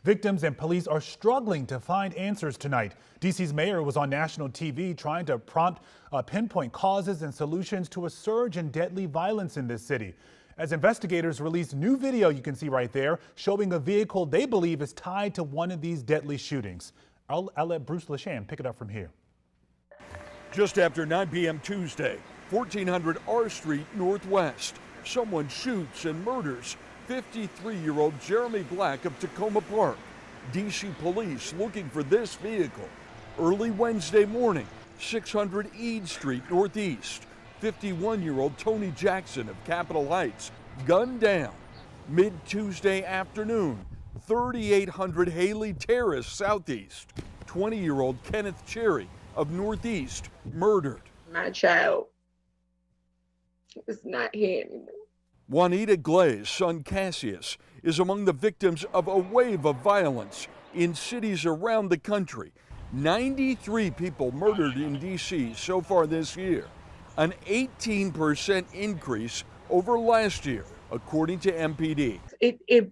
Victims and police are struggling to find answers tonight. D.C.'s mayor was on national TV trying to pinpoint causes and solutions to a surge in deadly violence in this city. As investigators release new video you can see right there showing a vehicle they believe is tied to one of these deadly shootings. I'll let Bruce Leshan pick it up from here. Just after 9 p.m. Tuesday, 1400 R Street Northwest, someone shoots and murders 53-year-old Jeremy Black of Tacoma Park. D.C. police looking for this vehicle. Early Wednesday morning, 600 Eade Street Northeast, 51-year-old Tony Jackson of Capitol Heights gunned down. Mid-Tuesday afternoon, 3800 Haley Terrace Southeast, 20-year-old Kenneth Cherry of Northeast murdered. My child is not here anymore. Juanita Glay's son Cassius is among the victims of a wave of violence in cities around the country. 93 people murdered in D.C. so far this year, an 18% increase over last year, according to MPD. It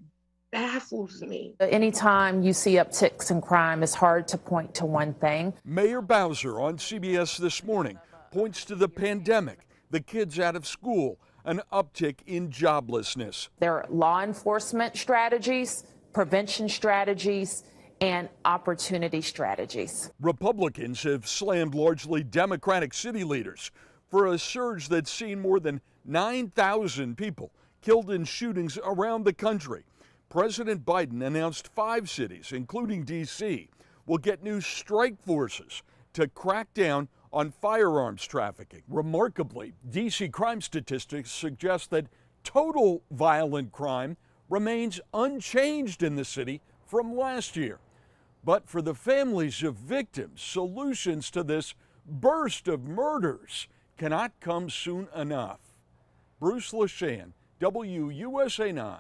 baffles me. Anytime you see upticks in crime, it's hard to point to one thing. Mayor Bowser on CBS This Morning points to the pandemic, the kids out of school, an uptick in joblessness. There are law enforcement strategies, prevention strategies, and opportunity strategies. Republicans have slammed largely Democratic city leaders for a surge that's seen more than 9,000 people killed in shootings around the country. President Biden announced 5 cities, including D.C., will get new strike forces to crack down on firearms trafficking. Remarkably, D.C. crime statistics suggest that total violent crime remains unchanged in the city from last year. But for the families of victims, solutions to this burst of murders cannot come soon enough. Bruce Leshan, WUSA 9.